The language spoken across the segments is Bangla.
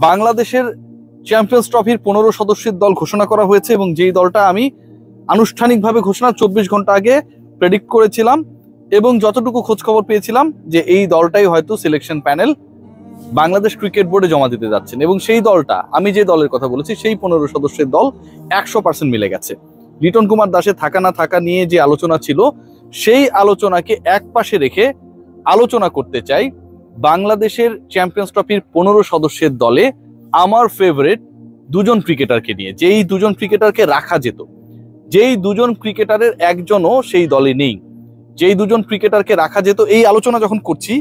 বাংলাদেশের চ্যাম্পিয়ন্স ট্রফির 15 সদস্যের দল ঘোষণা করা হয়েছে এবং যেই দলটা আমি আনুষ্ঠানিকভাবে ঘোষণা 24 ঘন্টা আগে প্রেডিক্ট করেছিলাম এবং যতটুকু খোঁজ খবর পেয়েছিলাম যে এই দলটাই হয়তো সিলেকশন প্যানেল বাংলাদেশ ক্রিকেট বোর্ডে জমা দিতে যাচ্ছেন এবং সেই দলটা আমি যে দলের কথা বলেছি সেই 15 সদস্যের দল 100% মিলে গেছে। লিটন কুমার দাসের থাকা না থাকা নিয়ে যে আলোচনা ছিল সেই আলোচনাকে একপাশে রেখে আলোচনা করতে চাই বাংলাদেশের চ্যাম্পিয়ন্স ট্রফির 15 সদস্যের দলে আমার ফেভারিট দুজন ক্রিকেটারকে নিয়ে, যেই দুজন ক্রিকেটারকে রাখা যেত, যেই দুজন ক্রিকেটারের একজনও সেই দলে নেই, যেই দুজন ক্রিকেটারকে রাখা যেত। এই আলোচনা যখন করছি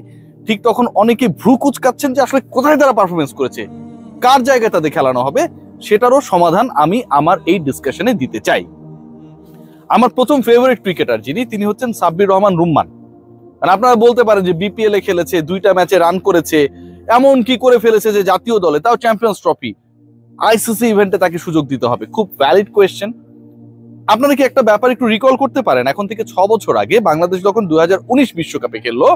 ঠিক তখন অনেকে ভ্রু কুচকাচ্ছেন যে আসলে কোথায় তারা পারফরমেন্স করেছে, কার জায়গায় তাদের খেলানো হবে, সেটারও সমাধান আমি আমার এই ডিসকাশনে দিতে চাই। আমার প্রথম ফেভারিট ক্রিকেটার যিনি, তিনি হচ্ছেন সাব্বির রহমান রুম্মান। আপনারা বলতে পারেন যে বিপিএল এ খেলেছে, 2টা ম্যাচে রান করেছে, এমন কি করে ফেলেছে যে জাতীয় দলে, তাও চ্যাম্পিয়ন্স ট্রফি, আইসিসি ইভেন্টে তাকে সুযোগ দিতে হবে। খুব ভ্যালিড কোয়েশ্চেন। আপনারা কি একটা ব্যাপার একটু রিকল করতে পারেন? এখন থেকে 6 বছর আগে বাংলাদেশ যখন 2019 বিশ্বকাপে খেললো,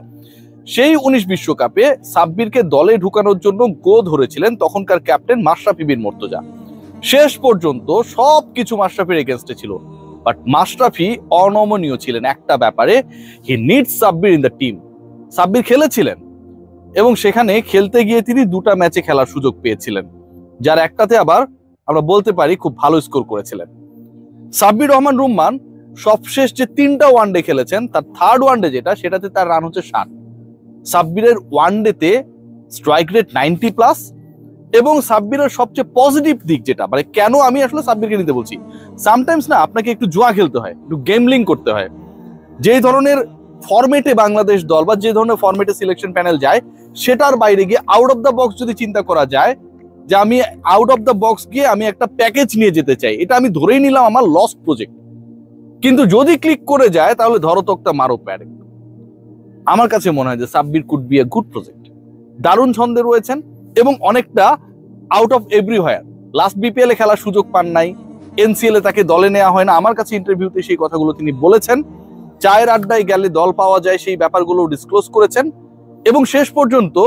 সেই 19 বিশ্বকাপে সাব্বিরকে দলে ঢুকানোর জন্য গো ধরেছিলেন তখনকার ক্যাপ্টেন মাশরাফি বিন মুর্তজা। শেষ পর্যন্ত সবকিছু মাশরাফির এগেনস্টে ছিল, বাট মাশরাফি অনমনীয় ছিলেন একটা ব্যাপারে, হি needs Sabbir in the team. Sabbir খেলেছিলেন এবং সেখানে খেলতে গিয়ে তিনি 2টা ম্যাচে খেলার সুযোগ পেয়েছিলেন, যার একটাতে আবার আমরা বলতে পারি খুব ভালো স্কোর করেছিলেন। সাব্বির রহমান রুম্মান সবশেষ যে 3টা ওয়ানডে খেলেছেন, তার থার্ড ওয়ানডে যেটা, সেটাতে তার রান হচ্ছে 60। সাব্বিরের ওয়ানডেতে স্ট্রাইক রেট 90+ এবং সাব্বিরের সবচেয়ে পজিটিভ দিক যেটা, মানে কেন আমি আসলে সাব্বিরকে নিতে বলছি, সামটাইমস না আপনাকে একটু জুয়া খেলতে হয়, একটু গেমলিং করতে হয়। যে ধরনের ফরম্যাটে বাংলাদেশ দল বা যে ধরনের ফরম্যাটে সিলেকশন প্যানেল যায়, সেটার বাইরে গিয়ে আউট অফ দ্য বক্স যদি চিন্তা করা যায় যে আমি আউট অফ দ্য বক্স গিয়ে আমি একটা প্যাকেজ নিয়ে যেতে চাই, এটা আমি ধরেই নিলাম আমার লস্ট প্রজেক্ট। কিন্তু যদি ক্লিক করে যায় তাহলে ধরো তক্তা মারো প্যাড। আমার কাছে মনে হয় যে Sabbir could be a good project. দারুণ ছন্দে রয়েছেন এবং অনেকটা out of everywhere. Last BPL এ খেলার সুযোগ পান নাই, এনসিএল এ তাকে দলে নেওয়া হয় না। আমার কাছে ইন্টারভিউতে সেই কথাগুলো তিনি বলেছেন, চায়ের আড্ডায় গেলে দল পাওয়া যায় সেই ব্যাপারগুলো ডিসক্লোজ করেছেন এবং শেষ পর্যন্ত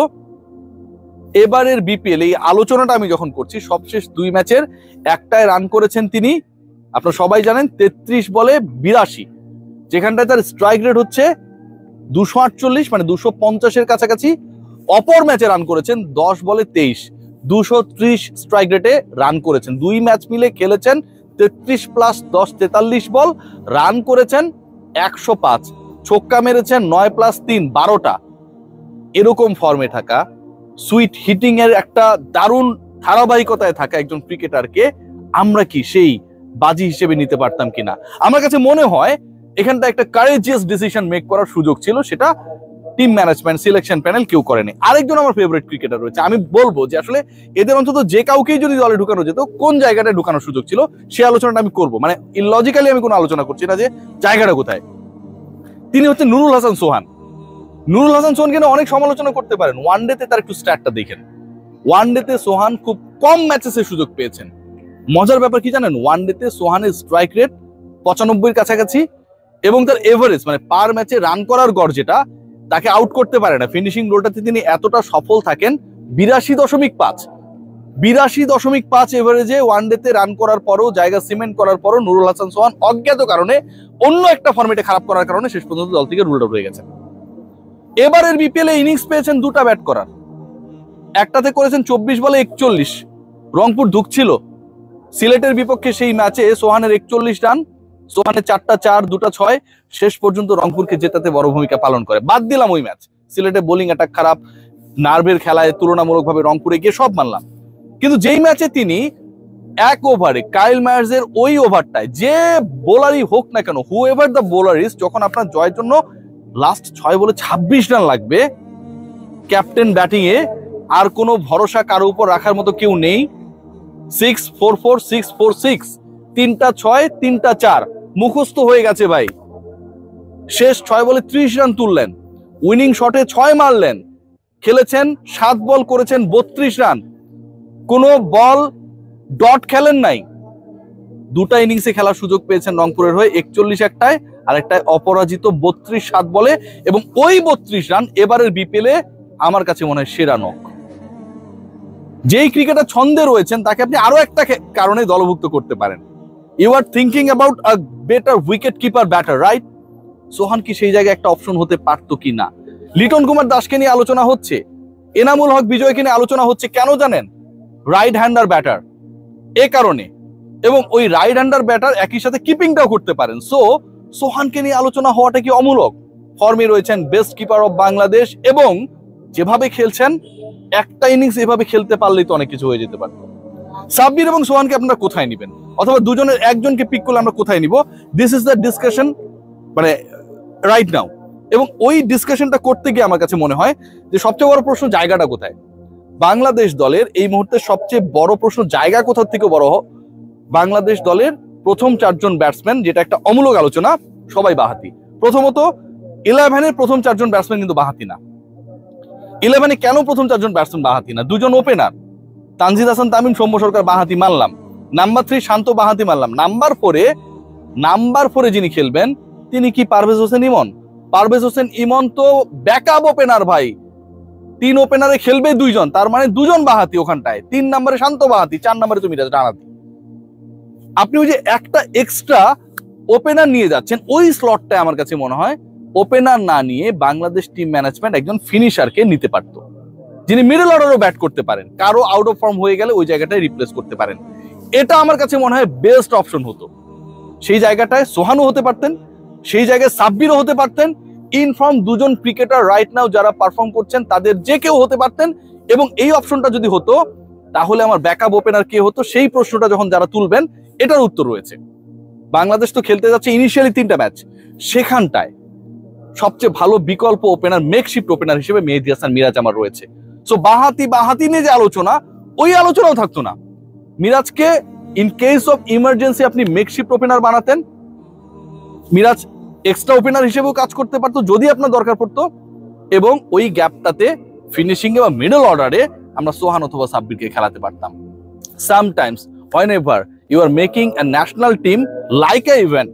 এবারের বিপিএল এই আলোচনাটা আমি যখন করছি, সবশেষ 2 ম্যাচের একটায় রান করেছেন তিনি, আপনারা সবাই জানেন 33 বলে 82, যেখানটায় তার স্ট্রাইক রেট হচ্ছে 248, মানে 250-এর কাছাকাছি। অপর ম্যাচে রান করেছেন 10 বলে 23, 230 স্ট্রাইক রেটে রান করেছেন। 2 ম্যাচ মিলে খেলেছেন 33 + 10 43 বল, রান করেছেন 105, ছক্কা মেরেছেন 9 + 3 12টা। এরকম ফর্মে থাকা, সুইট হিটিং এর একটা দারুণ ধারাবাহিকতায় থাকা একজন ক্রিকেটারকে আমরা কি সেই বাজি হিসেবে নিতে পারতাম কিনা? আমার কাছে মনে হয় এখানটা একটা কারেজিয়াস ডিসিশন মেক করার সুযোগ ছিল, সেটা টিম ম্যানেজমেন্ট, সিলেকশন প্যানেল কেউ করেনি। আরেকজন আমার ফেভারিট ক্রিকেটার রয়েছে, আমি বলবো যে আসলে এদের অন্তত যে কাউকেই যদি দলে ঢুকানো যেত, কোন জায়গাটায় ঢুকানোর সুযোগ ছিল সেই আলোচনাটা আমি করবো। মানে ইলজিক্যালি আমি কোনো আলোচনা করছি না যে জায়গাটা কোথায়। তিনি হচ্ছেন নুরুল হাসান সোহান। নুরুল হাসান সোহানকে অনেক সমালোচনা করতে পারেন, ওয়ানডেতে তার একটু স্ট্যাটটা দেখেন। ওয়ানডেতে সোহান খুব কম ম্যাচেসে সুযোগ পেয়েছেন। মজার ব্যাপার কি জানেন, ওয়ানডেতে সোহানের স্ট্রাইক রেট 95-এর কাছাকাছি এবং তার এভারেজ মানে পার ম্যাচে রান করার গড় যেটা, তাকে আউট করতে পারে না। ফিনিশিং রোলটাতে তিনি এতটা সফল থাকেন 82.5, 82.5 এভারেজে ওয়ানডেতে রান করার পরও, জায়গা সিমেন্ট করার পরও নুরুল হাসান সোহান অজ্ঞাত কারণে, অন্য একটা ফরম্যাটে খারাপ করার কারণে শেষ পর্যন্ত দল থেকে রুলড আউট হয়ে গেছে। এবারের বিপিএল এ ইনিংস পেয়েছেন 2টা ব্যাট করার, একটাতে করেছেন 24 বলে 41, রংপুর ধুকছিল। সিলেটের বিপক্ষে সেই ম্যাচে সোহানের 41 রান, সোহানের 4টা 4 2টা 6, শেষ পর্যন্ত রংপুরকে জেতাতে বড় ভূমিকা পালন করে। বাদ দিলাম ওই ম্যাচ, সিলেটে বোলিং অ্যাটাক খারাপ, নার্ভের খেলায় তুলনামূলকভাবে রংপুরে গিয়ে সব মানলাম। কিন্তু যেই ম্যাচে তিনি 1 ওভারে কাইল মায়ার্সের ওই ওভারটায়, যে বোলারই হোক না কেন, হু এভার দ্য বোলার ইজ, যখন আপনার জয়ের জন্য লাস্ট 6 বলে 26 রান লাগবে, ক্যাপ্টেন ব্যাটিং এ আর কোনো ভরসা কারো উপর রাখার মতো কেউ নেই, 6-4-4 6-4-6, 3টা 6 3টা 4 মুখস্থ হয়ে গেছে ভাই। শেষ 6 বলে 30 রান তুললেন, উইনিং শটে 6 মারলেন, খেলেছেন 7 বল, করেছেন 32 রান, কোনো বল ডট খেলেন নাই। 2টা ইনিংসে খেলার সুযোগ পেয়েছেন রংপুরের হয়ে, 41 একটায় আর একটায় অপরাজিত 32 7 বলে, এবং ওই 32 রান এবারের বিপিএল এ আমার কাছে মনে হয় সেরা নক। যেই ক্রিকেটার ছন্দে রয়েছেন তাকে আপনি আরো একটা কারণে দলভুক্ত করতে পারেন। You are thinking about a better wicket keeper batter, right? Sohan কি সেই জায়গায় একটা অপশন হতে পারতো কি না? লিটন কুমার দাসকে নিয়ে আলোচনা হচ্ছে, এনামুল হক বিজয়কে নিয়ে আলোচনা হচ্ছে, কেন জানেন? রাইট হ্যান্ডার ব্যাটার, এ কারণে। এবং ওই রাইট হ্যান্ডার ব্যাটার একই সাথে কিপিংটাও করতে পারেন। সো সোহানকে নিয়ে আলোচনা হওয়াটা কি অমূলক? ফর্মে রয়েছেন বেস্ট কিপার অফ বাংলাদেশ, এবং যেভাবে খেলছেন একটা ইনিংস এভাবে খেলতে পারলেই তো অনেক কিছু হয়ে যেতে পারত। সাব্বির এবং সোহানকে আপনারা কোথায় নিবেন, অথবা দুজনের একজনকে পিক করলে আমরা কোথায় নিব? দিস ইজ দ্য ডিসকাশন মানে রাইট নাও। এবং ওই ডিসকাশনটা করতে গিয়ে আমার কাছে মনে হয় যে সবচেয়ে বড় প্রশ্ন জায়গাটা কোথায়। বাংলাদেশ দলের এই মুহূর্তে সবচেয়ে বড় প্রশ্ন জায়গা কোথার থেকে বড়, বাংলাদেশ দলের প্রথম 4 জন ব্যাটসম্যান, যেটা একটা অমূলক আলোচনা, সবাই বাহাতি। প্রথমত 11-এর প্রথম 4 জন ব্যাটসম্যান কিন্তু বাহাতি না। 11-এ কেন প্রথম 4 জন ব্যাটসম্যান বাহাতি না? 2 জন ওপেনার, তানজিদ হাসান তামিম, সৌম্য সরকার বাহাতি মানলাম, নাম্বার 3 শান্ত বাহাতি মানলাম, নাম্বার 4 যিনি খেলবেন তিনি কি পারভেজ হোসেন ইমন? পারভেজ হোসেন ইমন তো ব্যাকআপ ওপেনার ভাই, 3 ওপেনারে খেলবে 2 জন, তার মানে 2 জন বাহাতি ওখানটায়। 3 নম্বরে শান্ত বাহাতি, 4 নম্বরে তুমি ডানাতি। আপনি ওই যে একটা এক্সট্রা ওপেনার নিয়ে যাচ্ছেন, ওই স্লটটায় আমার কাছে মনে হয় ওপেনার না নিয়ে বাংলাদেশ টিম ম্যানেজমেন্ট একজন ফিনিশারকে নিতে পারত, যিনি মিডল অর্ডারও ব্যাট করতে পারেন, কারো আউট অফ ফর্ম হয়ে গেলে ওই জায়গাটায় রিপ্লেস করতে পারেন। এটা আমার কাছে মনে হয় বেস্ট অপশন হতো। সেই জায়গাটায় সোহানও হতে পারতেন, সেই জায়গায় সাব্বিরও হতে পারতেন, ইনফর্ম 2 জন ক্রিকেটার রাইট নাও যারা পারফর্ম করছেন তাদের যে কেউ হতে পারতেন। এবং এই অপশনটা যদি হতো তাহলে আমার ব্যাকআপ ওপেনার কে হতো, সেই প্রশ্নটা যখন যারা তুলবেন এটার উত্তর রয়েছে। বাংলাদেশ তো খেলতে যাচ্ছে ইনিশিয়ালি 3টা ম্যাচ, সেখানটায় সবচেয়ে ভালো বিকল্প ওপেনার, মেকশিফট ওপেনার হিসেবে মেহেদী হাসান মিরাজ আমার রয়েছে। সো বাহাতি নিয়ে যে আলোচনা, ওই আলোচনাও থাকতো না। মিরাজকে ইন কেস অফ ইমার্জেন্সি আপনি মেকশিফট ওপেনার বানাতেন, মিরাজ এক্সট্রা ওপেনার হিসেবেও কাজ করতে পারতো যদি আপনার দরকার পড়তো, এবং ওই গ্যাপটাতে ফিনিশিং এ বা মিডল অর্ডারে আমরা সোহান অথবা সাব্বিরকে খেলাতে পারতাম। Sometimes whenever you are making a national team like a event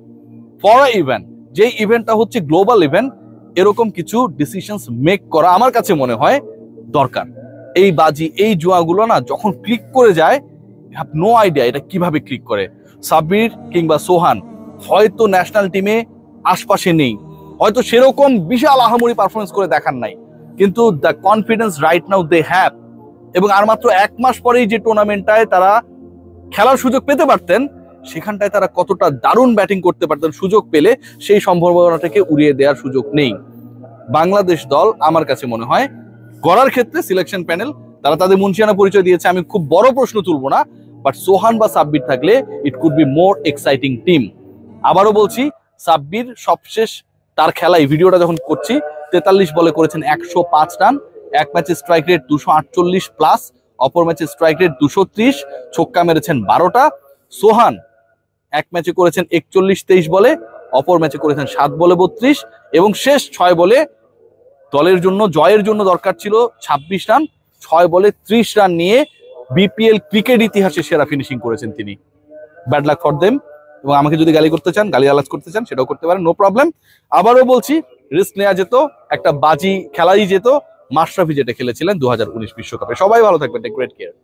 for a event, যে ইভেন্টটা হচ্ছে গ্লোবাল ইভেন্ট, এরকম কিছু ডিসিশনস মেক করা আমার কাছে মনে হয় দরকার। এই বাজি, এই জুয়াগুলো না যখন ক্লিক করে যায়, হ্যাভ নো আইডিয়া এটা কিভাবে ক্লিক করে। সাব্বির কিংবা সোহান হয়তো ন্যাশনাল টিমে আশপাশে নেই, হয়তো সেরকম বিশাল আহামরি পারফরমেন্স করে দেখান নাই, কিন্তু the confidence right now they have. এবং আর মাত্র 1 মাস পরেই যে টুর্নামেন্টটায় তারা খেলার সুযোগ পেতে পারতেন, সেখানটায় তারা কতটা দারুণ ব্যাটিং করতে পারতেন সুযোগ পেলে, সেই সম্ভাবনাটাকে উড়িয়ে দেওয়ার সুযোগ নেই। বাংলাদেশ দল আমার কাছে মনে হয় গড়ার ক্ষেত্রে সিলেকশন প্যানেল তারা তাদের মুন্সিয়ানা পরিচয় দিয়েছে, আমি খুব বড় প্রশ্ন তুলবো না, বাট সোহান বা সাব্বির থাকলে it could be more exciting team. আবারও বলছি, সাব্বির সবশেষ তার খেলা, এই ভিডিওটা যখন করছি, 43 বলে করেছেন 105 রান, এক ম্যাচে স্ট্রাইক রেট 248 প্লাস, অপর ম্যাচে স্ট্রাইক রেট 230, ছক্কা মেরেছেন 12টা। সোহান এক ম্যাচে করেছেন 41-23 বলে, অপর ম্যাচে করেছেন 7 বলে 32, এবং শেষ 6 বলে দলের জন্য জয়ের জন্য দরকার ছিল 26 রান, 6 বলে 30 রান নিয়ে বিপিএল ক্রিকেট ইতিহাসে সেরা ফিনিশিং করেছেন তিনি। Bad luck for them. এবং আমাকে যদি গালি করতে চান, গালি আলাজ করতে চান, সেটাও করতে পারেন, নো প্রবলেম। আবারও বলছি, রিস্ক নেওয়া যেত, একটা বাজি খেলাই যেত, মাশরাফি যেটা খেলেছিলেন 2019 বিশ্বকাপে। সবাই ভালো থাকবেন, টেক গ্রেট কেয়ার।